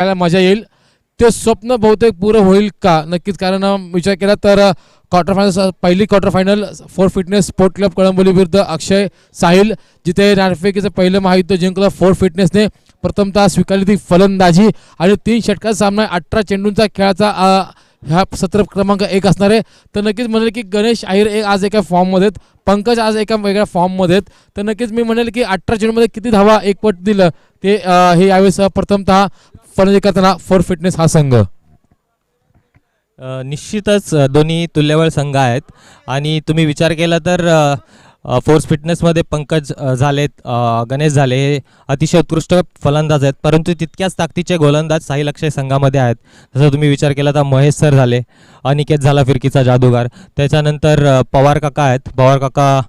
खेळायला मजा येईल ते स्वप्न बहुतेक पुरं होईल का नक्कीच. कारण विचार केला तर क्वार्टर फायनल पहिली quarter final for fitness sport club Kalamboli विरुद्ध अक्षय साहिल, जिथे नाणेफेकीचं पहिलं महायुद्ध जिंकलं फॉर फिटनेसने. प्रथमतः स्वीकारली ती फलंदाजी आणि 3 षटकांचा सामना 18 चेंडूंचा खेळाचा ह्या सत्र क्रमांक 1 असणार आहे. तर नक्कीच म्हणेल की गणेश अहिर आज एका फॉर्ममध्ये आहेत, पंकज आज एका वेगळ्या फॉर्ममध्ये आहेत. तर नक्कीच मी म्हणेल की 18 चेंडूमध्ये किती धावा एकवट दिलं ते हे यावेळेस प्रथमतः फलंदाजी करताना फॉर फिटनेस हा संघ. निश्चितच दोन्ही तुल्यबळ संघ आहेत आणि तुम्ही विचार केला तर फोर्स फिटनेसमध्ये पंकज झालेत, गणेश झाले, हे अतिशय उत्कृष्ट फलंदाज आहेत, परंतु तितक्याच ताकदीचे गोलंदाज साहिल अक्षय संघामध्ये आहेत. जसं तुम्ही विचार केला तर महेश सर झाले, अनिकेत झाला फिरकीचा जादूगार, त्याच्यानंतर पवार काका आहेत. पवार काका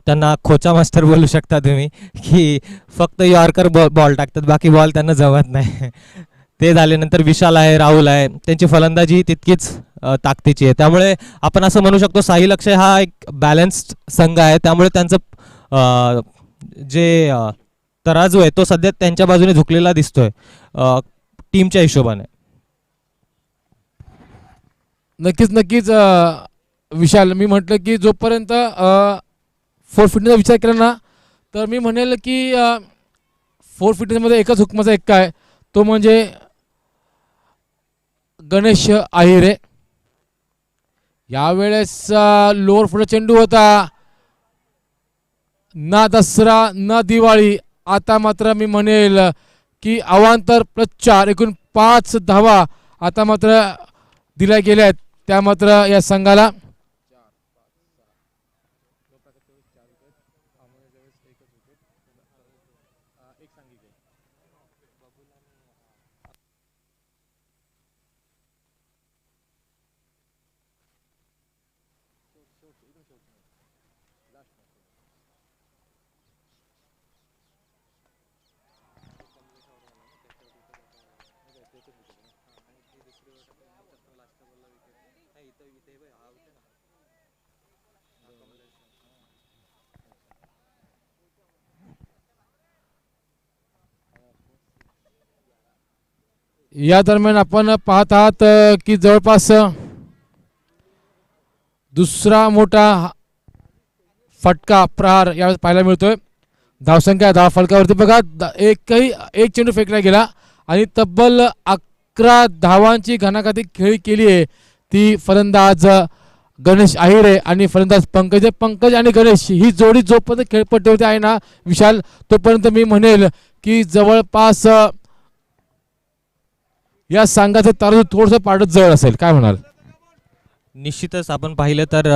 त्यांना खोचा मास्टर बोलू शकता तुम्ही, की फक्त यॉर्कर बॉल टाकतात, बाकी बॉल त्यांना जमत नाही. ते झाल्यानंतर विशाल आहे, राहुल आहे, त्यांची फलंदाजी तितकीच ताकदीची आहे. त्यामुळे आपण असं म्हणू शकतो साहिल अक्षय हा एक बॅलन्स्ड संघ आहे. त्यामुळे त्यांचं जे तराजू आहे तो सध्या त्यांच्या बाजूने झुकलेला दिसतोय टीमच्या हिशोबाने. नक्कीच विशाल, मी म्हटलं की जोपर्यंत फोर फिटनेसचा विचार केला ना तर मी म्हणेल की फोर फिटनेसमध्ये एकच हुकमाचा एक काय तो म्हणजे गणेश अहिरे. यावेळेस लोअर फुट चेंडू होता, ना दसरा ना दिवाळी. आता मात्र मी म्हणेल की अवांतर +4 एकूण 5 धावा आता मात्र दिल्या गेल्या आहेत त्या मात्र या संघाला. या दरम्यान आपण पाहत आहात की जवळपास दुसरा मोठा फटका प्रहार यावेळेस पाहायला मिळतोय. धावसंख्या धाव फलकावरती बघा, एक चेंडू फेकला गेला आणि तब्बल 11 धावांची घणाघाती खेळी केली आहे ती फलंदाज गणेश अहिरे आणि फलंदाज पंकज आणि गणेश ही जोडी जोपर्यंत खेळपट्टीवरती आहे ना विशाल, तोपर्यंत मी म्हणेल की जवळपास या संघाचं तराजू थोडंसं पाडत जवळ असेल. काय म्हणाल? निश्चितच आपण पाहिलं तर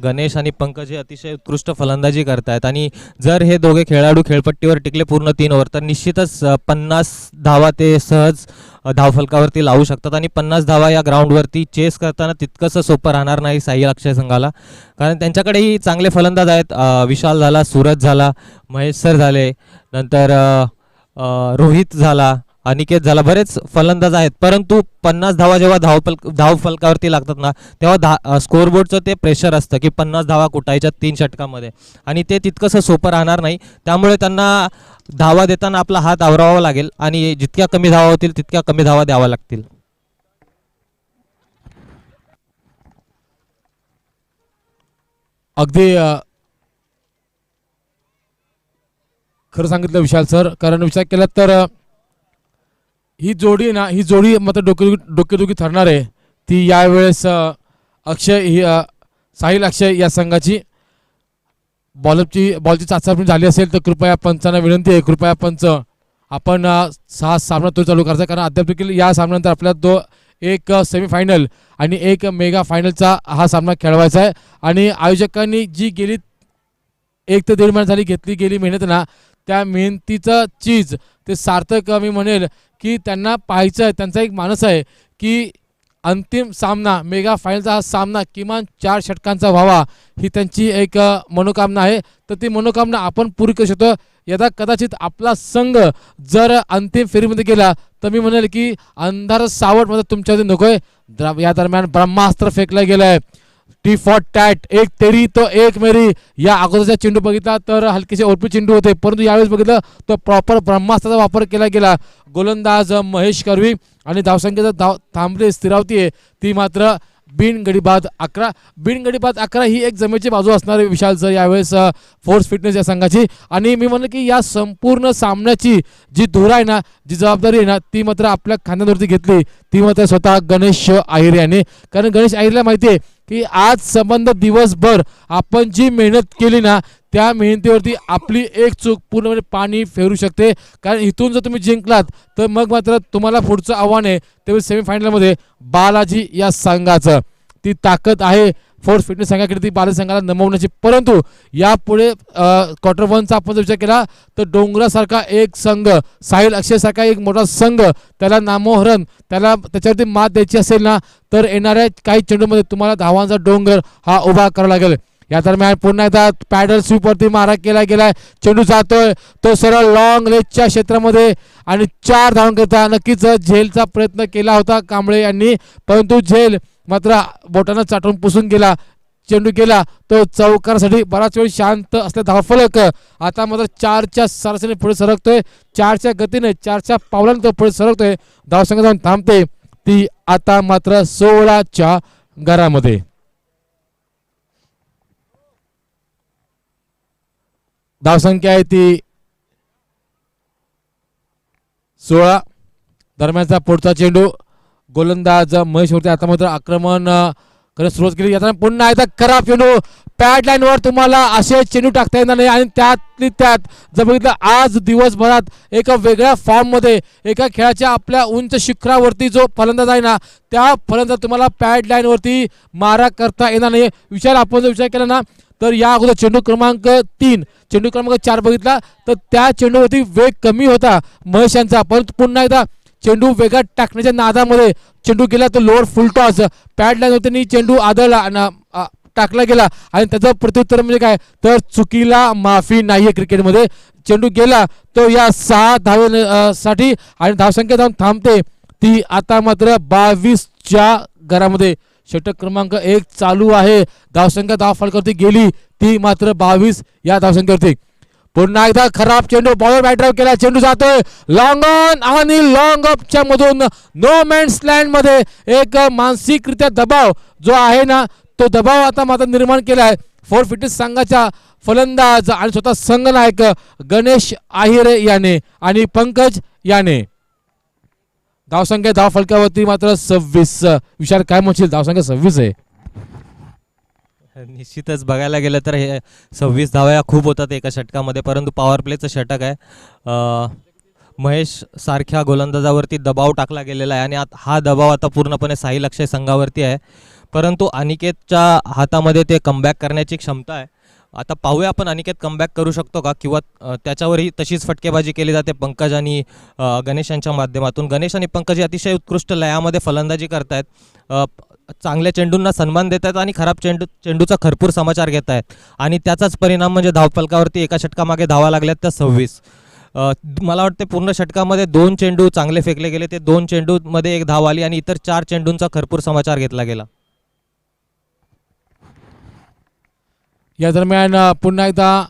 गणेश आणि पंकज हे अतिशय उत्कृष्ट फलंदाजी करतायत आणि जर हे दोघे खेळाडू खेळपट्टीवर टिकले पूर्ण 3 ओव्हर तर निश्चितच 50 धावा ते सहज धावफलकावरती लावू शकतात. आणि 50 धावा या ग्राउंडवरती चेस करताना तितकंसं सोपं राहणार नाही साहिल अक्षय संघाला, कारण त्यांच्याकडेही चांगले फलंदाज आहेत. विशाल झाला, सूरज झाला, महेश सर झाले, नंतर रोहित झाला, अनिकेत झाला, बरेच फलंदाज आहेत. परंतु 50 धावा जेव्हा धावफलकावरती लागतात ना तेव्हा स्कोअरबोर्डचं ते प्रेशर असतं की 50 धावा कुटायच्या 3 षटकामध्ये आणि ते तितकंसं सोपं राहणार नाही. त्यामुळे त्यांना धावा देताना आपला हात आवरावा लागेल आणि जितक्या कमी धावा होतील तितक्या कमी धावा द्याव्या लागतील. अगदी खरं सांगितलं विशाल सर, कारण विचार केला तर ही जोडी मात्र डोकेदुखी ठरणार आहे ती यावेळेस साहिल अक्षय या संघाची. बॉलची चाचपणी झाली असेल तर कृपया पंचांना विनंती आहे, कृपया पंच आपण 6 सामना तो चालू करायचा, कारण अद्याप देखील या सामन्यानंतर आपल्याला एक सेमीफायनल आणि एक मेगा फायनलचा हा सामना खेळवायचा आहे. आणि आयोजकांनी जी गेली 1 ते 1.5 महिना झाली घेतली गेली मेहनत ना त्या मेहनतीचं चीज ते सार्थक मी म्हणेल की त्यांना पाहायचं आहे. त्यांचा एक मानस आहे की अंतिम सामना मेगा फायनलचा हा सामना किमान 4 षटकांचा व्हावा ही त्यांची एक मनोकामना आहे. तर ती मनोकामना आपण पुरी करू शकतो. यदा कदाचित आपला संघ जर अंतिम फेरीमध्ये गेला तर मी म्हणेल की अंधार सावट मध्ये तुमच्यामध्ये नकोय. या दरम्यान ब्रह्मास्त्र फेकलं गेलं आहे. टी फॉर टॅट, एक तेरी तो एक मेरी. या अगोदरचा चेंडू बघितला तर हलकेसे ओरपी चेंडू होते, परंतु यावेळेस बघितलं तर प्रॉपर ब्रह्मास्त्राचा वापर केला गेला. गोलंदाज महेश कर्वी आणि धावसंख्येचा थांबले स्थिरावती आहे ती मात्र बिनगडी बाद 11. बिनगडी बाद 11 ही एक जमेची बाजू असणार आहे विशाल सर यावेळेस फोर्स फिटनेस या संघाची. आणि मी म्हणलं की या संपूर्ण सामन्याची जी धुरा आहे ना, जी जबाबदारी आहे ना, ती मात्र आपल्या खांद्यावरती घेतली ती मात्र स्वतः गणेश अहिर यांनी. कारण गणेश अहिरला माहिती आहे की आज संबंध दिवसभर आपण जी मेहनत केली ना, त्या मेहनतीवरती आपली एक चूक पूर्णपणे पाणी फेरू शकते. कारण इथून जर तुम्ही जिंकलात तर मग मात्र तुम्हाला पुढचं आव्हान आहे ते सेमीफायनलमध्ये बालाजी या संघाचं. ती ताकद आहे फोर्स फिटनेस संघाकडे ती बालाजी संघाला नमवण्याची. परंतु यापुढे क्वार्टर वनचा आपण जर विचार केला तर डोंगरासारखा एक संघ, साहिल अक्षयसारखा एक मोठा संघ, त्याला नामोहरण, त्याच्यावरती मात द्यायची असेल ना तर येणाऱ्या काही चेंडूमध्ये तुम्हाला धावांचा डोंगर हा उभा करावा लागेल. या दरम्यान पुन्हा एकदा पॅडल स्वीपवरती मारा केला गेलाय. चेंडू जातोय तो सरळ लॉंग लेगच्या क्षेत्रामध्ये आणि 4 धावांकरता नक्कीच झेलचा प्रयत्न केला होता कांबळे यांनी, परंतु झेल मात्र बोटानं चाटून पुसून गेला. चेंडू गेला तो चौकारासाठी. बराच वेळ शांत असल्या धावफलक आता मात्र 4च्या सरासरीने पुढे सरकतोय, 4च्या गतीने 4च्या पावलाने तो पुढे सरकतोय. धावसंख्या जाऊन थांबते ती आता मात्र 16च्या घरामध्ये. धावसंख्या आहे ती 16. दरम्यानचा पुढचा चेंडू गोलंदाज महेश होते. आता मात्र आक्रमण करण्यास सुरुवात केली. आता पुन्हा एकदा खराब चेंडू. पॅड लाईनवर तुम्हाला असे चेंडू टाकता येणार नाही आणि त्यात जर बघितलं आज दिवसभरात एका वेगळ्या फॉर्ममध्ये एका खेळाच्या आपल्या उंच शिखरावरती जो फलंदाज आहे ना, त्या फलंदाज तुम्हाला पॅड लाईनवरती मारा करता येणार नाही. आपण जर विचार केला ना तर या अगोदर चेंडू क्रमांक 3, चेंडू क्रमांक 4 बघितला तर त्या चेंडूवरती वेग कमी होता महेश यांचा, परंतु पुन्हा एकदा चेंडू वेगात टाकण्याच्या नादामध्ये चेंडू गेला तर लोअर फुल टॉस पॅड लाईन होते, चेंडू आदळला टाकला गेला आणि त्याचं प्रत्युत्तर म्हणजे काय तर चुकीला माफी नाहीये क्रिकेटमध्ये. चेंडू गेला तो या 6 धावेसाठी आणि धावसंख्या जाऊन थांबते ती आता मात्र 22च्या घरामध्ये. षटक क्रमांक 1 चालू आहे. धावसंख्या धावफलकावरती गेली ती मात्र 22 या धावसंख्येवरती. पुन्हा एकदा खराब चेंडू, बॉलर बॅट ड्राइव्ह केला, चेंडू जातोय लॉंग ऑन आणि लॉंग ऑफच्या मधून नो मॅन्स लँड मध्ये. एक मानसिकरित्या दबाव जो आहे ना तो दबाव आता मात्र निर्माण केलाय फोर फिटनेस संघाच्या फलंदाज आणि स्वतः संघनायक गणेश अहिरे याने आणि पंकज याने. धावसंख्या धाव फलकावरती मात्र 26. विचार काय म्हणशील, धावसंख्या 26 आहे. निश्चितच बघायला गेलं तर हे 26 धावा या खूप होतात एका षटकामध्ये, परंतु पॉवर प्लेचं षटक आहे. महेश सारख्या गोलंदाजावरती दबाव टाकला गेलेला आहे आणि हा दबाव आता पूर्णपणे साहिल अक्षय संघावरती आहे, परंतु अनिकेतच्या हातामध्ये ते कमबॅक करण्याची क्षमता आहे. आता पाहूया आपण अनिकेत कमबॅक करू शकतो का, किंवा त्याच्यावरही तशीच फटकेबाजी केली जाते पंकज आणि गणेश यांच्या माध्यमातून. गणेश आणि पंकज अतिशय उत्कृष्ट लयामध्ये फलंदाजी करतायत, चांगल्या चेंडूंना सन्मान देत आहेत आणि खराब चेंडूचा भरपूर समाचार घेत आहेत आणि त्याचाच परिणाम म्हणजे धावफलकावरती एका षटकामागे धावा लागल्यात त्या 26. मला वाटते पूर्ण षटकामध्ये 2 चेंडू चांगले फेकले गेले, ते 2 चेंडूमध्ये 1 धाव आली आणि इतर 4 चेंडूंचा भरपूर समाचार घेतला गेला. या दरम्यान पुन्हा एकदा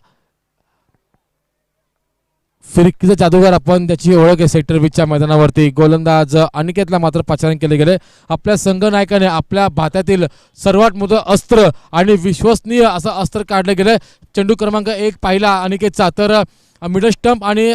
फिरकीचा जादूगार आपण त्याची ओळख आहे सेक्टर 20च्या मैदानावरती. गोलंदाज अनिकेतला मात्र पाचारण केले गेले. आपल्या संघनायकाने आपल्या भात्यातील सर्वात मोठं अस्त्र आणि विश्वसनीय असं अस्त्र काढलं गेलं. चेंडू क्रमांक 1 पाहिला अनिकेतचा तर मिडल स्टंप आणि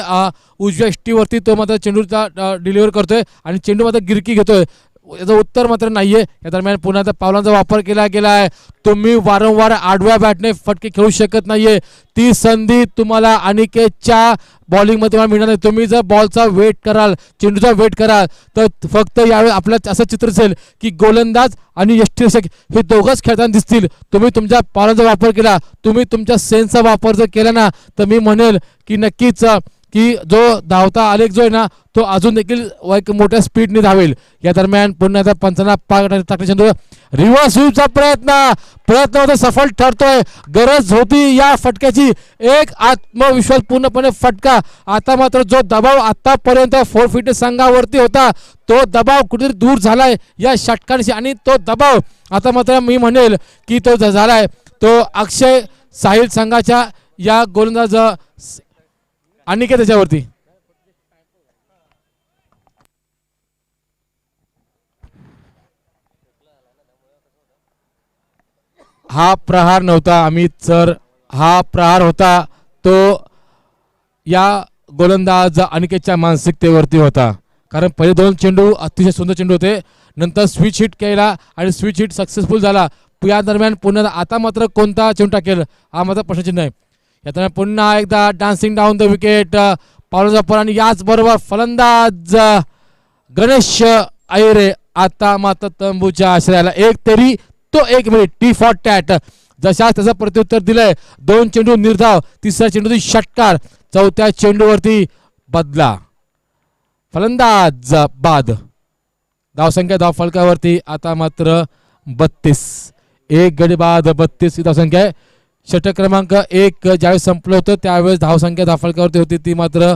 उजव्या इष्टीवरती तो मात्र चेंडूचा डिलिव्हर करतोय आणि चेंडू मात्र गिरकी घेतोय. याचं उत्तर मात्र नाहीये. या दरम्यान पुन्हा त्या पावलांचा वापर केला गेला आहे. तुम्ही वारंवार आडव्या बॅटने फटके खेळू शकत नाहीये. ती संधी तुम्हाला अनिकेतच्या बॉलिंगमध्ये तुम्हाला मिळणार नाही. तुम्ही जर बॉलचा वेट कराल, चेंडूचा वेट कराल तर फक्त यावेळी आपलं असं चित्र असेल की गोलंदाज आणि यष्टीरक्षक हे दोघंच खेळताना दिसतील. तुम्ही तुमच्या पावलांचा वापर केला, तुम्ही तुमच्या सेन्सचा वापर जर केला ना तर मी म्हणेल की नक्कीच की जो धावता आलेख जो आहे ना तो अजून देखील एक मोठ्या स्पीडने धावेल. या दरम्यान पुन्हा आता पंचांना टाकले चेंडू रिव्हर्स स्वीपचा प्रयत्न सफल ठरतोय. गरज होती या फटक्याची, एक आत्मविश्वास पूर्णपणे फटका. आता मात्र जो दबाव आतापर्यंत फोर फिटनेस संघावरती होता तो दबाव कुठेतरी दूर झालाय या षटकांशी आणि तो दबाव आता मात्र मी म्हणेल की तो झालाय तो अक्षय साहिल संघाच्या या गोलंदाज अनिकेत त्याच्यावरती. हा प्रहार नव्हता अमित सर, हा प्रहार होता तो या गोलंदाज अनिकेतच्या मानसिकतेवरती होता. कारण पहिले 2 चेंडू अतिशय सुंदर चेंडू होते, नंतर स्विच हिट केला आणि स्विच हिट सक्सेसफुल झाला. या दरम्यान पुन्हा आता मात्र कोणता चेंडू टाकेल हा मात्र प्रश्नचिन्ह आहे. या दरम्यान पुन्हा एकदा डान्सिंग डाऊन द विकेट पावलाचा आणि याचबरोबर फलंदाज गणेश अय्यरे आता मात्र तंबूच्या आश्रयाला. एक तरी तो 1 मिनिट टी फॉर टॅट. जशाच त्याचं प्रत्युत्तर दिलंय. 2 चेंडू निर्धाव, तिसऱ्या चेंडूची षटकार, चौथ्या चेंडूवरती बदला, फलंदाज बाद. धावसंख्या धाव फलकावरती आता मात्र 32. 1 गडी बाद 32 ही धावसंख्या आहे. षटक क्रमांक 1 ज्यावेळेस संपलं होतं त्यावेळेस धावसंख्या धाव फलकावरती होती ती मात्र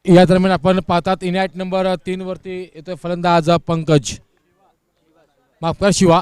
या दरम्यान आपण पाहतात इनॅट नंबर 3 वरती येतोय फलंदाज पंकज, माफ करा शिवा.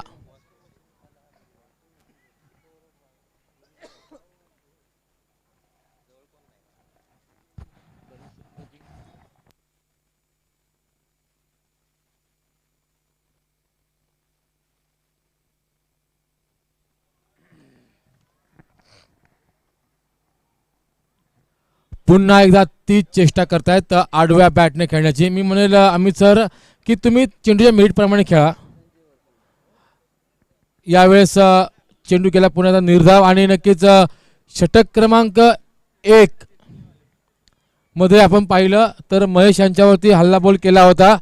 पुन्हा एकदा तीच चेष्टा करतायत आडव्या बॅटने खेळण्याची. मी म्हणेल अमित सर की तुम्ही चेंडूच्या मिनिटप्रमाणे खेळा. यावेळेस चेंडू केला पुन्हा निर्धाव आणि नक्कीच षटक क्रमांक 1 मध्ये आपण पाहिलं तर महेश यांच्यावरती हल्लाबोल केला होता.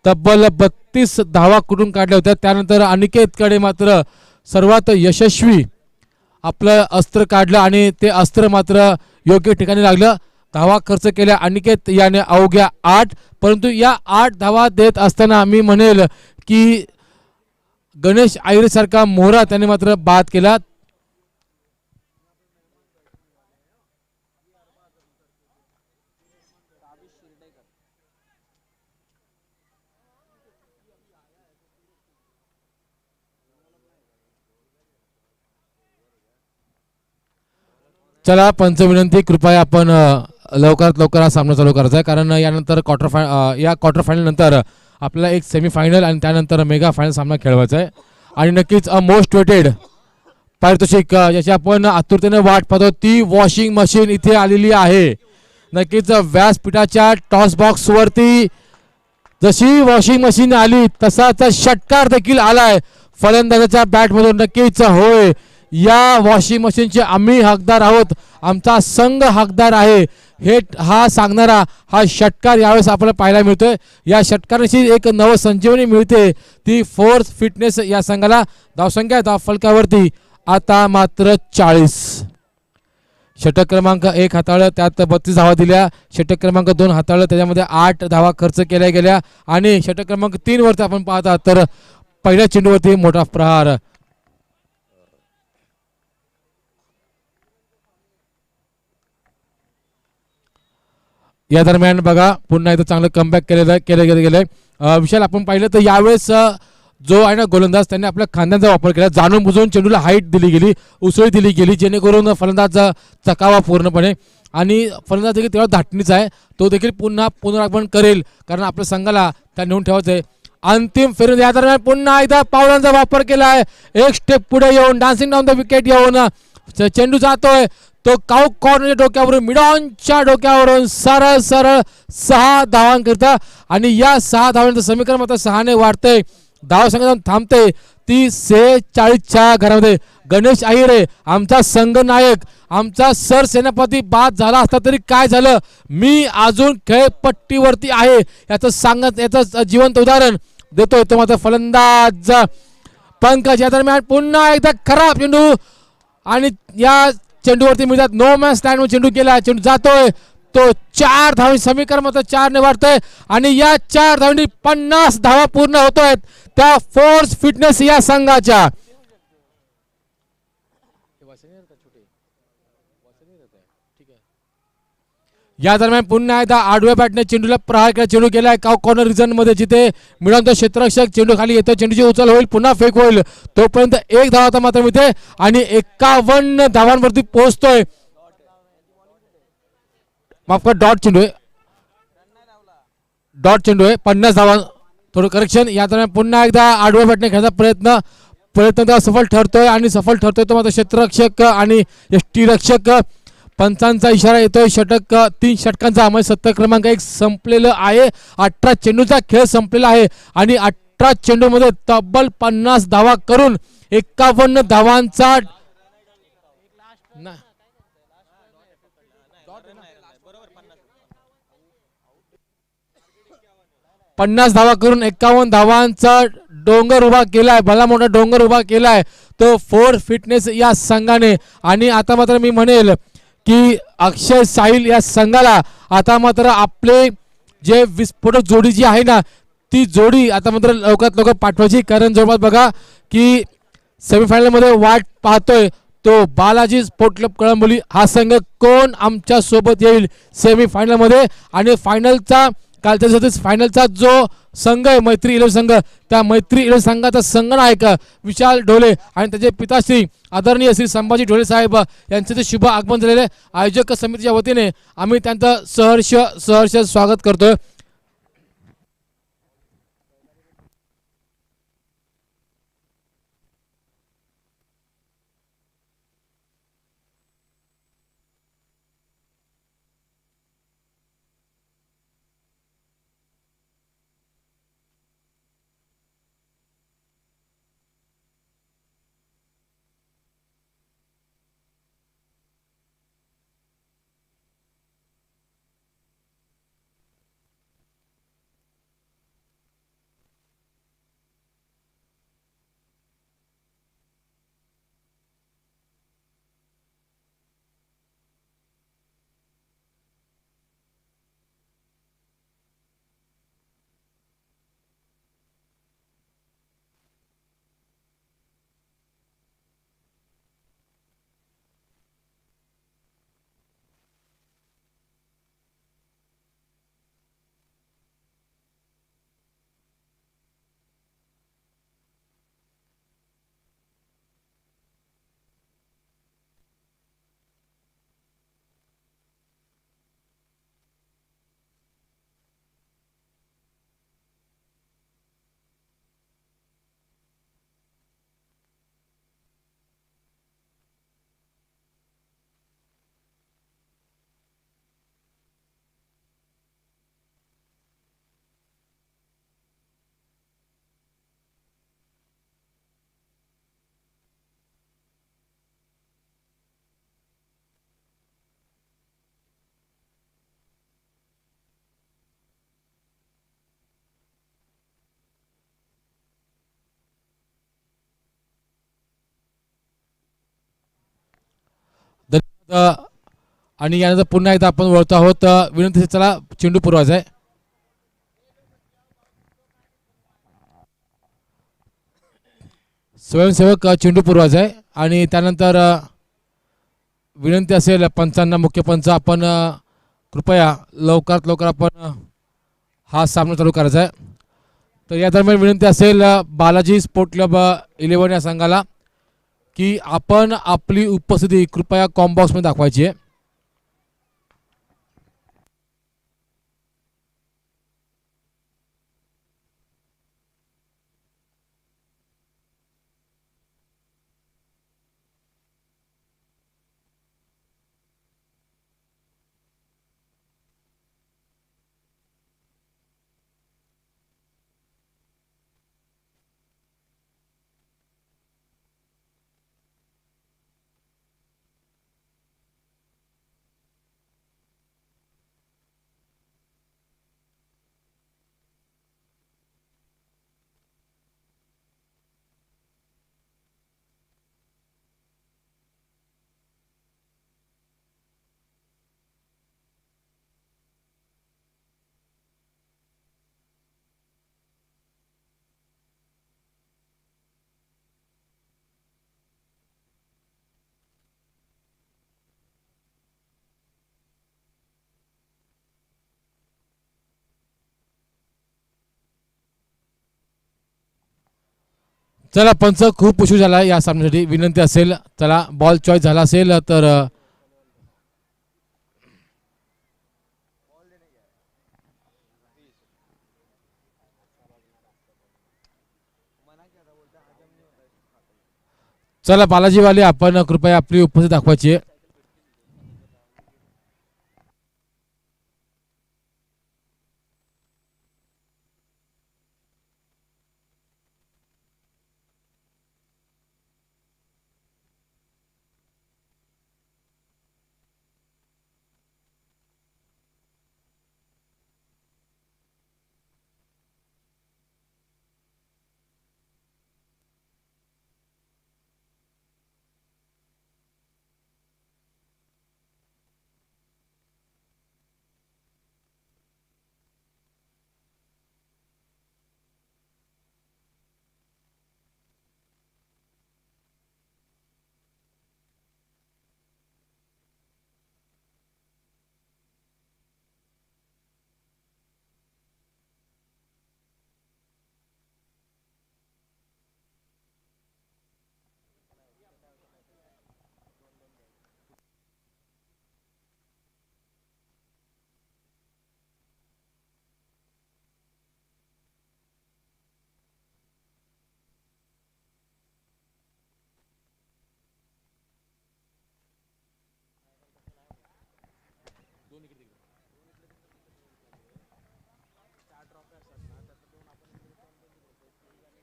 तब्बल 32 धावा कुठून काढल्या होत्या. त्यानंतर अनिकेतकडे मात्र सर्वात यशस्वी आपलं अस्त्र काढलं आणि ते अस्त्र मात्र योग्य ठिकाणी लागलं. धावा खर्च केल्या अनिकेत याने अवघ्या 8, परंतु या 8 धावा देत असताना मी म्हणेल की गणेश अय्यरे सारखा मोहरा त्याने मात्र बाद केला. चला पंच विनंती, कृपया आपण लवकरात लवकर हा सामना चालू करायचा आहे कारण यानंतर क्वार्टर फायनल नंतर आपल्याला एक सेमीफायनल आणि त्यानंतर मेगा फायनल सामना खेळवायचा आहे. आणि नक्कीच मोस्ट वेटेड पारितोषिक ज्याची आपण आतुरतेने वाट पाहतो ती वॉशिंग मशीन इथे आलेली आहे. नक्कीच व्यासपीठाच्या टॉस बॉक्स वरती जशी वॉशिंग मशीन आली तसाच षटकार देखील आलाय फलंदाजाच्या बॅटमधून. नक्कीच होय, या वॉशिंग मशीनचे आम्ही हकदार आहोत, आमचा संघ हकदार आहे हे हा सांगणारा हा षटकार यावेळेस आपल्याला पाहायला मिळतोय. या षटकाराची एक नवसंजीवनी मिळते ती फोर्स फिटनेस या संघाला. धावसंख्या धाव फलकावरती आता मात्र 40. षटक क्रमांक 1 हाताळलं, त्यात 32 धावा दिल्या. षटक क्रमांक 2 हाताळलं, त्याच्यामध्ये 8 धावा खर्च केल्या गेल्या. आणि षटक क्रमांक 3 वरती आपण पाहता तर पहिल्या चेंडूवरती मोठा प्रहार. या दरम्यान बघा पुन्हा एकदा चांगलं कमबॅक केलं गेलंय. विशाल आपण पाहिलं तर यावेळेस जो आहे ना गोलंदाज त्यांनी आपल्या खांद्यांचा वापर केला, जाणून बुजून चेंडूला हाईट दिली गेली, उसळी दिली गेली जेणेकरून फलंदाज चकावा पूर्णपणे. आणि फलंदाज देखील तेवढा धाटणीचा आहे, तो देखील पुन्हा पुनरागमन करेल कारण आपल्या संघाला त्या नेऊन ठेवायचं आहे. अंतिम फेरीत या दरम्यान पुन्हा एकदा पावलांचा वापर केला आहे. एक स्टेप पुढे येऊन डान्सिंग डाऊन द विकेट येऊन चेंडू जातोय तो काऊ कॉर्नरच्या डोक्यावरून मिडॉनच्या डोक्यावरून सरळ सरळ 6 धावांकरिता. आणि या 6 धावांचं समीकरण मात्र 6 ने वाढतंय. धावसंख्या थांबते ती 46च्या घरामध्ये. गणेश अय्यरे आमचा संघ नायक, आमचा सरसेनापती बाद झाला असता तरी काय झालं, मी अजून खेळपट्टीवरती आहे याचं जिवंत उदाहरण देतोय तो मात्र फलंदाज पंकज. या दरम्यान पुन्हा एकदा खराब चेंडू आणि या चेंडूवरती मिळतात नो मॅन स्टँड चेंडू केला. चेंडू जातोय तो 4 धावांनी समीकरण मात्र 4 ने वाढतोय आणि या 4 धावांनी 50 धावा पूर्ण होतोय त्या फोर्स फिटनेस या संघाच्या. या दरम्यान पुन्हा एकदा आडव्या बॅटने चेंडूला प्रहार केला. चेंडू गेलाय कॉर्नर रिजन मध्ये जिथे मिळवतो क्षेत्ररक्षक. चेंडू खाली येतो. चेंडूची उचल होईल पुन्हा फेक होईल तोपर्यंत एक धावा मात्र मिळते आणि 51 धावांवरती पोहोचतोय. माफ कर डॉट चेंडू आहे. डॉट चेंडू आहे 50 धावा थोडं करेक्शन. या दरम्यान पुन्हा एकदा आडव्या बॅटने खेळण्याचा प्रयत्न सफल ठरतोय आणि सफल ठरतोय तो मात्र क्षेत्ररक्षक आणि यष्टीरक्षक. पंचांचा इशारा येतोय. षटक 3 षटकांचा म्हणजे 70 क्रमांक 1 संपलेलं आहे. 18 चेंडूचा खेळ संपलेला आहे आणि 18 चेंडू मध्ये तब्बल 50 धावा करून 51 धावांचा 50 धावा करून 51 धावांचा डोंगर उभा केलाय. भला मोठा डोंगर उभा केलाय तो फोर्स फिटनेस या संघाने. आणि आता मात्र मी म्हणेल की अक्षय साहिल या संघाला आता मात्र आपले जे विस्फोटक जोडी जी आहे ना ती जोडी आता मात्र लवकरात लवकर पाठवायची. कारण जवळपास बघा की सेमीफायनल मध्ये वाट पाहतोय तो बालाजी स्पोर्ट क्लब कळंबोली हा संघ कोण आमच्या सोबत येईल सेमीफायनल मध्ये. आणि फायनलचा कालच्या फायनलचा जो संघ आहे मैत्री 11 संघ त्या मैत्री 11 संघाचा संघनायक विशाल ढोले आणि त्याचे पिताश्री आदरणीय श्री संभाजी ढोले साहेब यांचे जे शुभ आगमन झालेले आयोजक समितीच्या वतीने आम्ही त्यांचं सहर्ष स्वागत करतोय. आणि यानंतर पुन्हा एकदा आपण वळतो आहोत. विनंती चला चेंडू पुरवायचा आहे. स्वयंसेवक चेंडू पुरवायचा आहे आणि त्यानंतर विनंती असेल पंचांना मुख्य पंच आपण कृपया लवकरात लवकर आपण हा सामना चालू करायचा आहे. तर या दरम्यान विनंती असेल बालाजी स्पोर्ट क्लब 11 या संघाला की आपण आपली उपस्थिती कृपया कॉम्बॉक्समध्ये दाखवायची आहे. चला पंच खूप उशीर झाला या सामन्यासाठी. विनंती असेल चला बॉल चॉईस झाला असेल तर चला बालाजीवाले आपण कृपया आपली उपस्थिती दाखवायची आहे.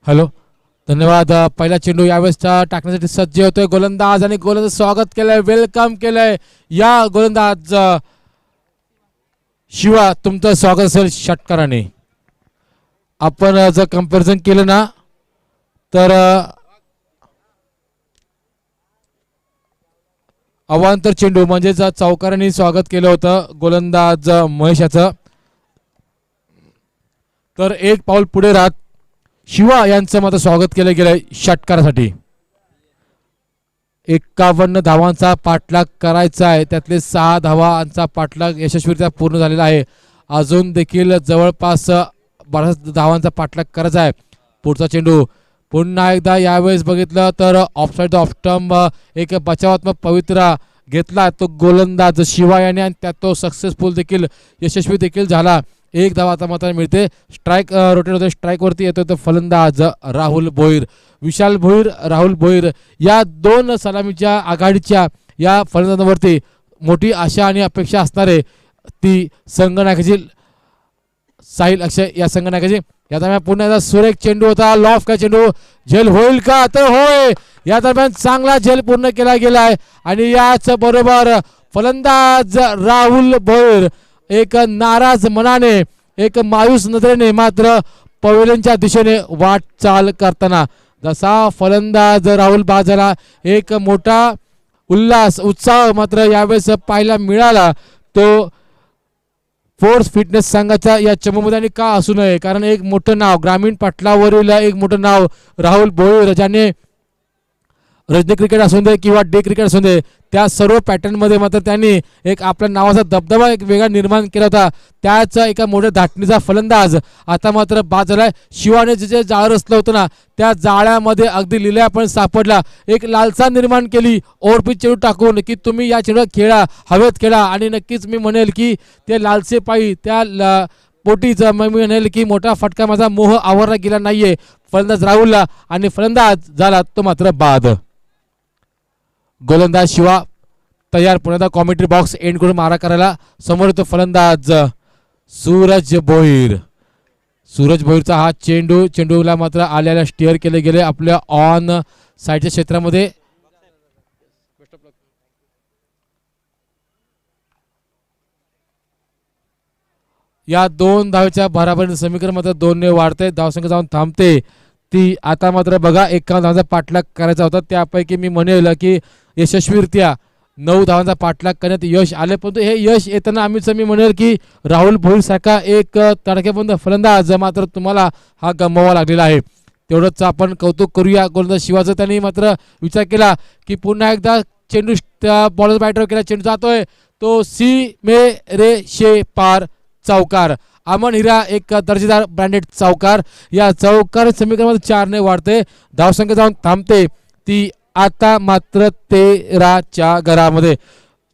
हॅलो धन्यवाद. पहिला चेंडू यावेळेसचा टाकण्यासाठी सज्ज होतोय गोलंदाज आणि गोलंदाज स्वागत केलंय वेलकम केलंय. या गोलंदाज शिवा तुमचं स्वागत असेल षटकाराने. आपण जर कंपॅरिझन केलं ना तर अवांतर चेंडू म्हणजे चौकारांनी स्वागत केलं होतं गोलंदाज महेशाचं. तर एक पाऊल पुढे राहत शिवा यांचं मात्र स्वागत केलं गेलंय षटकारासाठी. 51 धावांचा पाठलाग करायचा आहे. त्यातले 6 धावांचा पाठलाग यशस्वीरित्या पूर्ण झालेला आहे. अजून देखील जवळपास 12 धावांचा पाठलाग करायचा आहे. पुढचा चेंडू पुन्हा एकदा यावेळेस बघितलं तर ऑफसाईड ऑफ स्टंप एक बचावात्मक पवित्रा घेतला तो गोलंदाज शिवा याने आणि त्यात तो सक्सेसफुल देखील यशस्वी देखील झाला. 1 धाव आता मात्र मिळते. स्ट्राईक रोटेट होते. स्ट्राईकवरती येतो तो फलंदाज राहुल भोईर. विशाल भोईर राहुल भोईर या 2 सलामीच्या आघाडीच्या या फलंदाजांवरती मोठी आशा आणि अपेक्षा असणारे ती संघनायकाची साहिल अक्षय या संघनायकाची. या दरम्यान पुन्हा एकदा सुरेख चेंडू होता. लॉफ का चेंडू झेल होईल का तर होय. या दरम्यान चांगला झेल पूर्ण केला गेलाय आणि याच बरोबर फलंदाज राहुल भोईर एक नाराज मनाने एक मायूस नजरेने मात्र पवेलियनच्या दिशेने वाटचाल करताना जसा फलंदाज राहुल बाद झाला एक मोठा उल्हास उत्साह मात्र यावेळेस पाहायला मिळाला. तो फोर्स फिटनेस संघाच्या या चमूमध्ये आणि का असू नये कारण एक मोठं नाव ग्रामीण पटलावरील एक मोठं नाव राहुल भोईर ज्याने रजनी क्रिकेट असू दे किंवा डे क्रिकेट असू दे त्या सर्व पॅटर्नमध्ये मात्र त्यांनी एक आपल्या नावाचा दबदबा एक वेगळा निर्माण केला होता. त्याच एका मोठ्या धाटणीचा फलंदाज आता मात्र बाद झालाय. शिवाने जे जाळं रचलं होतं ना त्या जाळ्यामध्ये अगदी लिलया पण सापडला. एक लालसा निर्माण केली ओव्हरपिच चेंडू टाकून की तुम्ही या चेंडूला खेळा हवेत खेळा आणि नक्कीच मी म्हणेल की ते लालसे पायी त्या पोटीच मी म्हणेल की मोठा फटका माझा मोह आवरला गेला नाहीये फलंदाज राहुलला आणि फलंदाज झाला तो मात्र बाद. गोलंदाज शिवा तयार. पुन्हा कॉमेंट्री बॉक्स एंड करून मारा करायला. समोर येतो फलंदाज सूरज भोईर. सूरज भोईरचा हा चेंडूला मात्र आल्याला स्टिअर केले गेले आपल्या ऑन साईडच्या क्षेत्रामध्ये. या 2 धावेच्या भराभर समीकरण मात्र 2 ने वाढते. धावसंख्या जाऊन थांबते ती. आता मात्र बघा 51 धावांचा पाठलाग करायचा होता. त्यापैकी मी म्हणेल की यशस्वीरित्या 9 धावांचा पाठलाग करण्यात यश आले. परंतु हे यश येताना आम्हीच मी म्हणेल की राहुल भोईर सारखा एक तडकेबंद फलंदाज मात्र तुम्हाला हा गमवावा लागलेला आहे. तेवढंच आपण कौतुक करूया गोलंदाज शिवाचं. त्यांनी मात्र विचार केला की पुन्हा एकदा चेंडू बॉलर बॅटवर केला. चेंडू जातोय तो सी मे रे शे पार चौकार. अमन हिरा एक दर्जेदार ब्रँडेड चौकार. या चौकार समीकरणामध्ये 4 वाढते. धावसंख्या जाऊन थांबते ती आता मात्र 13च्या घरामध्ये.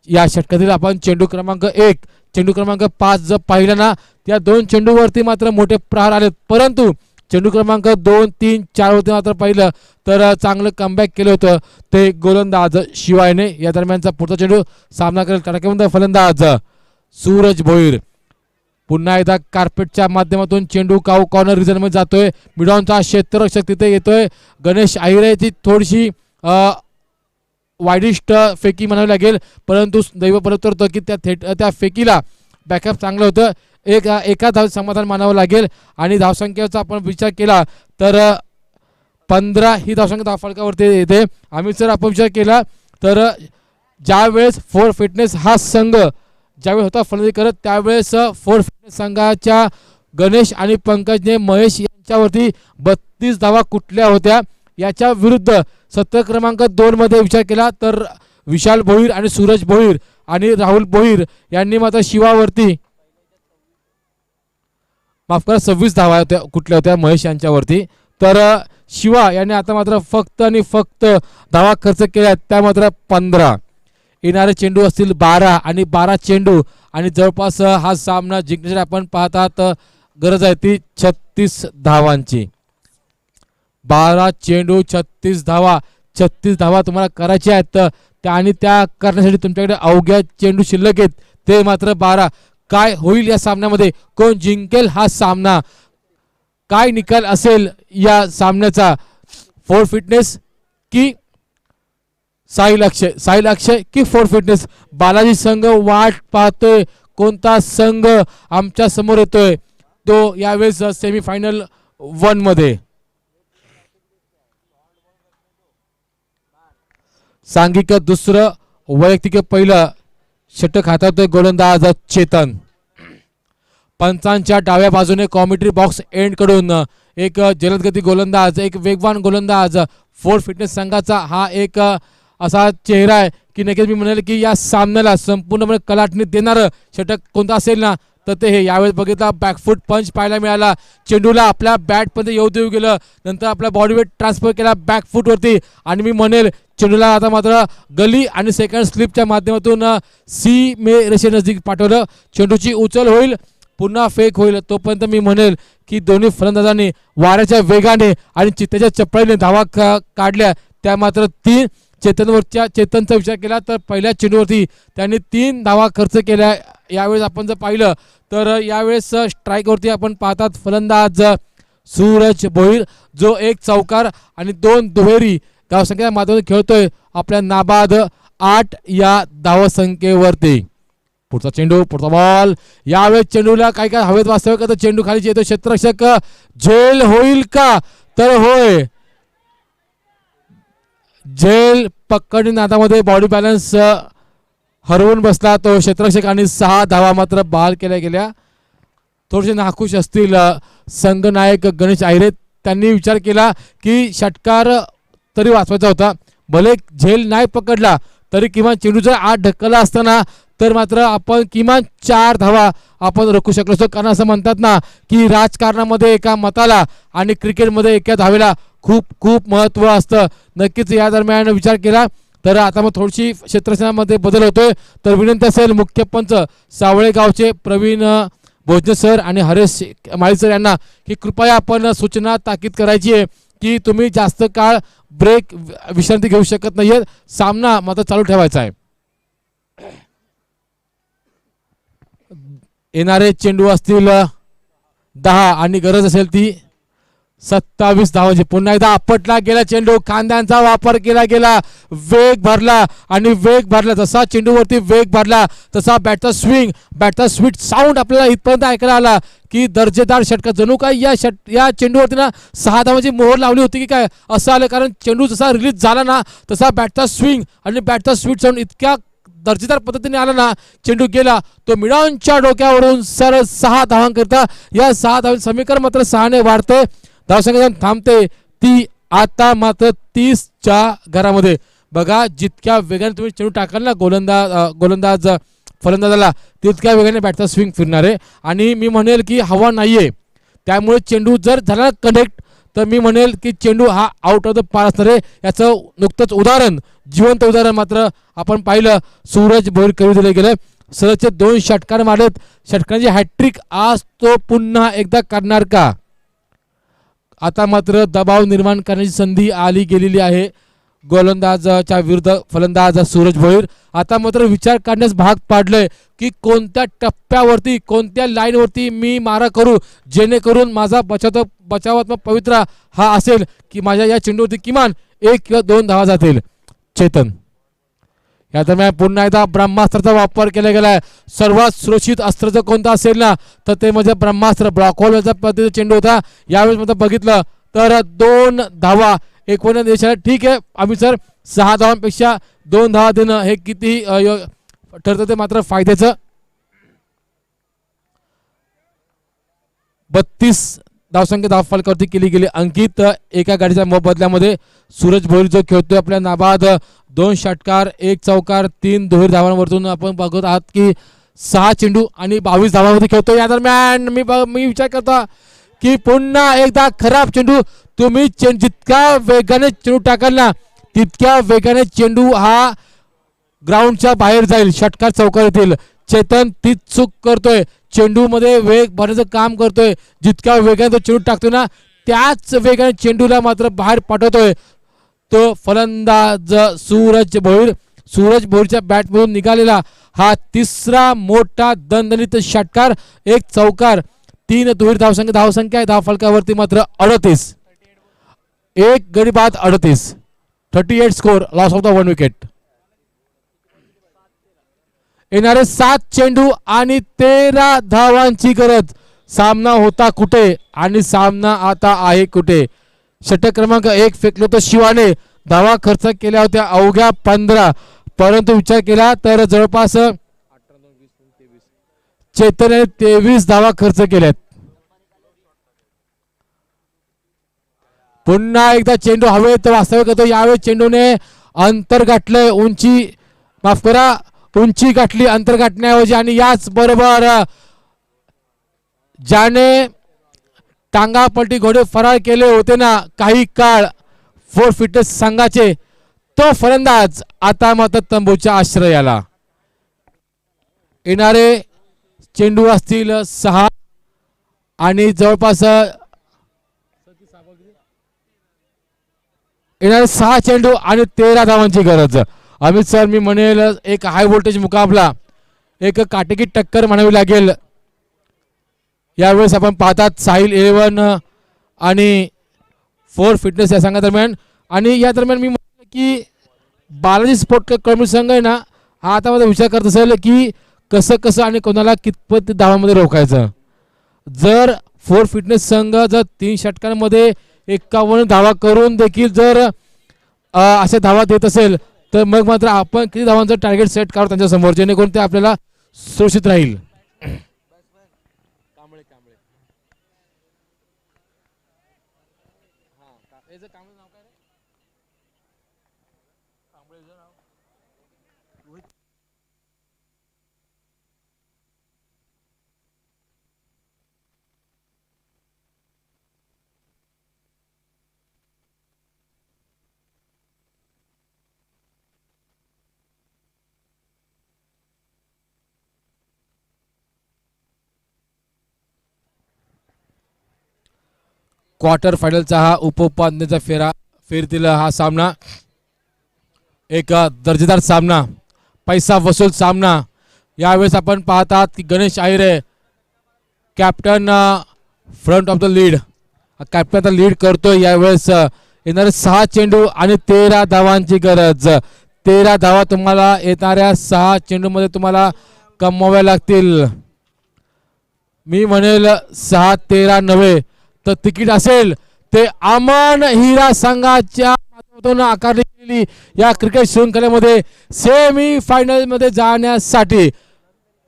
या षटकातील आपण चेंडू क्रमांक 1 चेंडू क्रमांक 5 जर पाहिलं ना त्या 2 चेंडूवरती मात्र मोठे प्रहार आलेत, परंतु चेंडू क्रमांक 2, 3, 4 वरती मात्र पाहिलं तर चांगलं कमबॅक केलं होतं ते गोलंदाज शिवायने. या दरम्यानचा पुढचा चेंडू सामना करेल तडाखेबंद फलंदाज सूरज भोईर. पुन्हा एकदा कार्पेटच्या माध्यमातून चेंडू कॉर्नर रिझन मध्ये जातोय. मिडॉनचा क्षेत्ररक्षक तिथे येतोय. गणेश आहिरेची थोडीशी वाईडिस्ट फेकी म्हणावी लागेल, परंतु दैव परत करतो की त्या फेकीला बॅकअप चांगलं होतं. एका धाव समाधान मानावं लागेल. आणि धावसंख्येचा आपण विचार केला तर 15 ही धावसंख्या धावफलकावरती येते. आम्ही जर आपण विचार केला तर ज्यावेळेस फोर फिटनेस हा संघ ज्यावेळेस होता फलंदाजी करत त्यावेळेस फोर फिटनेस संघाच्या गणेश आणि पंकजने महेश यांच्यावरती 32 धावा कुठल्या होत्या. याच्या विरुद्ध सत्र क्रमांक 2 मध्ये विचार केला तर विशाल भोईर आणि सूरज भोईर आणि राहुल भोईर यांनी मात्र शिवावरती माफ करा 26 धावा होत्या कुठल्या होत्या महेश यांच्यावरती. तर शिवा यांनी आता मात्र फक्त आणि फक्त धावा खर्च केल्या त्या मात्र 15. येणारे चेंडू असतील 12 आणि 12 चेंडू आणि जवळपास हा सामना जिंकण्यासाठी आपण पाहतात गरज आहे ती 36 धावांची. 12 चेंडू 36 धावा. 36 धावा तुम्हाला करायच्या आहेत आणि त्या करण्यासाठी तुमच्याकडे अवघ्या चेंडू शिल्लक आहेत ते मात्र 12. काय होईल या सामन्यामध्ये, कोण जिंकेल हा सामना, काय निकाल असेल या सामन्याचा, फोर फिटनेस की साहिल अक्षय की फोर फिटनेस. बालाजी संघ वाट पाहतोय कोणता संघ आमच्या समोर येतोय तो यावेळेस सेमीफायनल 1 मध्ये. सांघिक दुसरं वैयक्तिक पहिलं षटक हाताळतोय गोलंदाज चेतन. पंचांच्या डाव्या बाजूने कॉमेंट्री बॉक्स एंड कडून एक जलदगती गोलंदाज, एक वेगवान गोलंदाज फोर फिटनेस संघाचा हा एक असा चेहरा आहे की नक्कीच मी म्हणेल की या सामन्याला संपूर्णपणे कलाटणी देणारं षटक कोणतं असेल ना तर ते हे. यावेळेस बघितला बॅकफूट पंच पाहायला मिळाला. चेंडूला आपल्या बॅटमध्ये येऊ देऊ गेलं, नंतर आपला बॉडी वेट ट्रान्सफर केला बॅकफूटवरती आणि मी म्हणेल चेंडूला आता मात्र गली आणि सेकंड स्लिपच्या माध्यमातून सीमे रेषेनजदीक पाठवलं. चेंडूची उचल होईल, पुन्हा फेक होईल, तोपर्यंत मी म्हणेल की दोन्ही फलंदाजांनी वाऱ्याच्या वेगाने आणि चित्त्याच्या चपळीने धावा काढल्या त्या मात्र 3. चेतनचा विचार केला तर पहिल्या चेंडूवरती त्यांनी 3 धावा खर्च केल्या. यावेळेस आपण जर पाहिलं तर यावेळेस स्ट्राईकवरती आपण पाहतात फलंदाज सूरज भोईर जो 1 चौकार आणि 2 दुहेरी धावसंख्या माध्यमातून खेळतोय आपल्या नाबाद 8 या धावसंख्येवरती. पुढचा चेंडू, पुढचा बॉल. यावेळेस चेंडूला काय हवेत वास्तव का तर चेंडू खाली येतो. क्षेत्ररक्षक झेल होईल का तर होय, झेल पकडणी नादामध्ये बॉडी बॅलन्स हरवून बसला तो क्षेत्ररक्षक आणि 6 धावा मात्र बहाल केल्या गेल्या. थोडेसे नाखुश असतील संघनायक गणेश आहिरे. त्यांनी विचार केला की षटकार तरी वाचवायचा होता, भले झेल नाही पकडला तरी किमान चेंडू जर आत ढकलला असताना तर मात्र आपण किमान 4 धावा आपण रोखू शकलो असतो. कारण असं म्हणतात ना की राजकारणामध्ये एका मताला आणि क्रिकेटमध्ये एका धावेला खूप खूप महत्त्व असतं. नक्कीच या दरम्यान विचार केला तर आता मग थोडीशी क्षेत्ररक्षणामध्ये बदल होतोय. तर विनंती असेल मुख्य पंच सावळे गावचे प्रवीण भोजने सर आणि हरेश माळी सर यांना की कृपया आपण सूचना ताकीद करायची आहे की तुम्ही जास्त काळ ब्रेक विश्रांती घेऊ शकत नाहीये, सामना मात्र चालू ठेवायचा आहे. येणारे चेंडू असतील 10 आणि गरज असेल ती 27 धावांची. पुन्हा एकदा आपटला गेला चेंडू, खांद्यांचा वापर केला गेला, वेग भरला आणि वेग भरला. जसा चेंडूवरती वेग भरला तसा बॅटचा स्वीट साऊंड आपल्याला इथपर्यंत ऐकायला आला की दर्जेदार षटका. जणू काय या चेंडूवरती ना 6 धावांची मोहर लावली होती की काय असं आलं. कारण चेंडू जसा रिलीज झाला ना तसा बॅटचा स्विंग आणि बॅटचा स्वीट साऊंड इतक्या दर्जेदार पद्धतीने आला ना, चेंडू गेला तो मिडॉनच्या डोक्यावरून सरळ 6 धावांकरिता. या 6 धावांचे समीकरण मात्र 6 ने वाढते. धावसंख्या थांबते ती आता मात्र 30च्या घरामध्ये. बघा जितक्या वेगाने तुम्ही चेंडू टाकाल ना गोलंदाज फलंदाजाला तितक्या वेगाने बॅटचा स्विंग फिरणार आहे. आणि मी म्हणेल की हवा नाही आहे, त्यामुळे चेंडू जर झाला कनेक्ट तर मी म्हणेल की चेंडू हा आउट ऑफ द पार असणार आहे. याचं नुकतंच उदाहरण, जिवंत उदाहरण मात्र आपण पाहिलं, सूरज भोईर करू दिले गेलं. सलगचे 2 षटकार मारलेत, षटकांची हॅट्रिक आज तो पुन्हा एकदा करणार का? आता मात्र दबाव निर्माण करण्याची संधी आली गेलेली आहे गोलंदाजाच्या विरुद्ध फलंदाज सूरज भोईर. आता मात्र विचार करण्यास भाग पाडलंय की कोणत्या टप्प्यावरती, कोणत्या लाईनवरती मी मारा करू जेणेकरून माझा बचावात्मक पवित्रा हा असेल की माझ्या या चेंडूवरती किमान 1 किंवा 2 धावा जातील. चेतन, या दरम्यान पुन्हा एकदा ब्रह्मास्त्राचा वापर केला गेलाय. सर्वात सुरक्षित अस्त्र जर कोणतं असेल ना तर ते म्हणजे ब्रह्मास्त्र. ब्लॉक होलचा पद्धतीचा चेंडू होता. यावेळेस मात्र बघितलं तर 2 धावा एकूण देशाला. ठीक आहे आम्ही सर, 6 धावांपेक्षा 2 धावा देणं हे किती ठरतं ते मात्र फायद्याचं. 32 धावसंख्या धावफलकावरती केली गेली अंकित. एका गाडीच्या मोबदल्यामध्ये सूरज भोईर जो खेळतोय आपल्या नाबाद 2 षटकार 1 चौकार 3 दुहेरी धावांवरतून आपण बघत आहात की 6 चेंडू आणि 22 धावांमध्ये खेळतोय. या दरम्यान मी विचार करता की पुन्हा एकदा खराब चेंडू. तुम्ही जितक्या वेगाने चेंडू टाकाल ना तितक्या वेगाने चेंडू हा ग्राउंडच्या बाहेर जाईल, षटकार चौकार येतील. चेतन तीच चूक करतोय, चेंडू मध्ये वेग भरण्याचं काम करतोय. जितक्या वेगाने तो चेंडू टाकतोय ना त्याच वेगाने चेंडूला मात्र बाहेर पाठवतोय तो फलंदाज सूरज भोईर. सूरज भोईरच्या बॅटमधून निघालेला हा 3रा मोठा दणदणीत षटकार, 1 चौकार 3 दुहेरी धावसंख्या धावफलकावरती मात्र 38. 1 गडी बाद 38. 38 score, loss of the 1 wicket. येणारे 7 चेंडू आणि 13 धावांची गरज. सामना होता कुठे आणि सामना आता आहे कुठे? षटक क्रमांक 1 फेकलो तर शिवाने धावा खर्च केल्या होत्या अवघ्या 15, परंतु विचार केला तर जवळपास चैतन्याने 23 धावा खर्च केल्यात. पुन्हा एकदा चेंडू हवेत वास्तविक होतो. यावेळी चेंडूने अंतर गाठलंय, उंची गाठली अंतर गाठण्याऐवजी. आणि याच बरोबर ज्याने टांगापलटी घोडे फरार केले होते ना काही काळ फोर फिटनेस संघाचे, तो फलंदाज आता मात्र तंबूच्या आश्रयाला. येणारे चेंडू असतील 6 आणि जवळपास येणारे 6 चेंडू आणि 13 धावांची गरज. अमित सर, मी म्हणेल एक हाय व्होल्टेज मुकाबला, एक काटेकी टक्कर म्हणावी लागेल. यावेळेस आपण पाहतात साहिल 11 आणि फोर फिटनेस या संघादरम्यान. आणि या दरम्यान मी म्हटलं की बालाजी स्पोर्ट कॉम्युनिटी संघ आहे ना हा आता माझा विचार करत असेल की कसं आणि कोणाला कितपत धावांमध्ये रोखायचं. जर फोर फिटनेस संघ जर 3 षटकांमध्ये 51 धावा करून देखील जर अशा धावा देत असेल तर मग मात्र आपण किती धावांचं टार्गेट सेट करू त्यांच्या समोर जेणेकरून ते आपल्याला सुरक्षित राहील. क्वार्टर फायनलचा हा उपांत्यचा फेरीतील हा सामना एक दर्जेदार सामना, पैसा वसूल सामना. यावेळेस आपण पाहतात की Ganesh Ahire captain front of the lead, captain lead करतोय. यावेळेस येणारे 6 चेंडू आणि 13 धावांची गरज. 13 धावा तुम्हाला येणाऱ्या 6 चेंडूमध्ये तुम्हाला कमवाव्या लागतील. मी म्हणेल 6-13 नव्हे तर तिकीट असेल ते अमन हिरा संघाच्या माध्यमातून आकारली गेलेली या क्रिकेट शृंखलेमध्ये सेमी फायनल मध्ये जाण्यासाठी.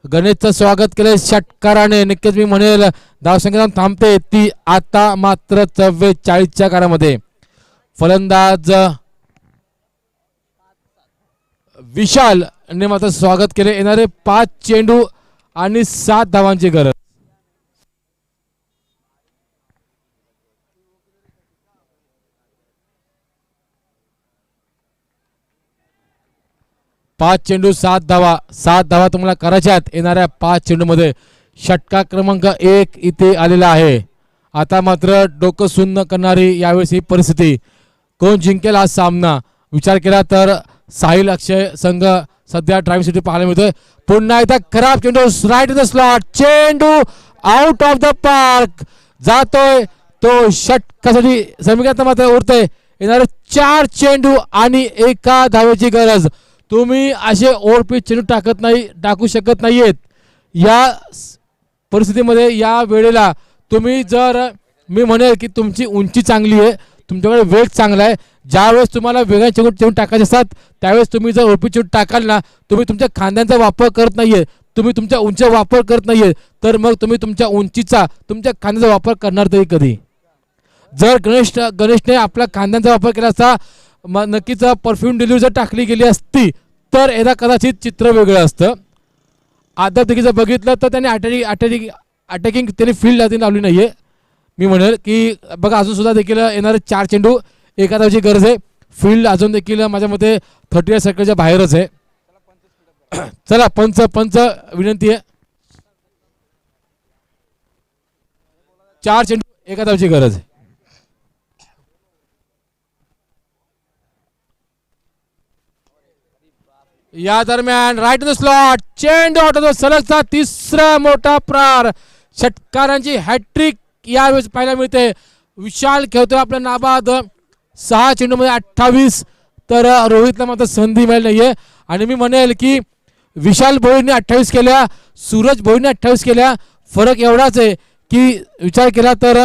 गणेशचं स्वागत केलं षटकाराने. नक्कीच मी म्हणेल धावसंख्या थांबते ती आता मात्र 44च्या कारामध्ये. फलंदाज विशाल ने मात्र स्वागत केले. येणारे 5 चेंडू आणि 7 धावांची गरज. पाच चेंडू 7 धावा. 7 धावा तुम्हाला करायच्या आहेत येणाऱ्या 5 चेंडूमध्ये. षटका क्रमांक 1 इथे आलेला आहे. आता मात्र डोकं सुन्न करणारी यावेळेस ही परिस्थिती. कोण जिंकेल हा सामना विचार केला तर साहिल अक्षय संघ सध्या ड्रायव्हिंग सिटी पाहायला मिळतोय. पुन्हा एकदा खराब चेंडू राईट इन द स्लॉट. चेंडू आउट ऑफ द पार्क जातोय तो षटकासाठी. समीकरणात मात्र उरतोय येणारे 4 चेंडू आणि 1 धावेची गरज. तुम्ही असे ओरपीट चेंडू टाकू शकत नाहीयेत या परिस्थितीमध्ये. या वेळेला तुम्ही जर मी म्हणेल की तुमची उंची चांगली आहे, तुमच्याकडे वेग चांगला आहे. ज्यावेळेस तुम्हाला वेगळ्या चेंडू टाकायचे असतात त्यावेळेस तुम्ही जर ओरपीट चेंडू टाकाल ना, तुम्ही तुमच्या खांद्यांचा वापर करत नाहीये, तुम्ही तुमच्या उंचीचा वापर करत नाहीये, तर मग तुम्ही तुमच्या उंचीचा तुमच्या खांद्याचा वापर करणार तरी कधी. जर गणेशने आपल्या खांद्यांचा वापर केला असता, नक्कीच परफ्यूम डिलिव्हरी जर टाकली गेली असती तर याला कदाचित चित्र वेगळं असतं. आता देखील जर बघितलं तर त्याने अटॅकिंग त्याने फील्ड अजून लावली नाहीये. मी म्हणेल की बघा अजून सुद्धा देखील येणारे 4 चेंडू 1 धावेची गरज आहे. फील्ड अजून देखील माझ्या मते 30 सर्कलच्या बाहेरच आहे. चला पंच विनंती आहे. 4 चेंडू 1 धावेची गरज आहे. या दरम्यान राईट इन द स्लॉट चेंडू आउट ऑफ द सलगचा 3रा मोठा प्रहार. षटकारांची हॅट्रिक यावेळेस पाहायला मिळते. विशाल खेळतोय आपल्या नाबाद 6 चेंडूमध्ये 28. तर रोहितला मात्र संधी मिळाली नाहीये. आणि मी म्हणेल की विशाल भोईरने 28 केल्या, सूरज भोईरने 28 केल्या. फरक एवढाच आहे की विचार केला तर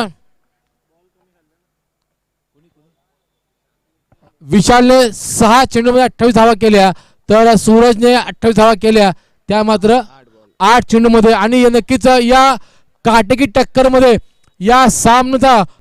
विशालने 6 चेंडूमध्ये 28 धावा केल्या तर सूरजने 28 धावा केल्या, त्या मात्र 8 चेंडूमध्ये. आणि नक्कीच या काटेकी टक्करमध्ये या सामन्याचा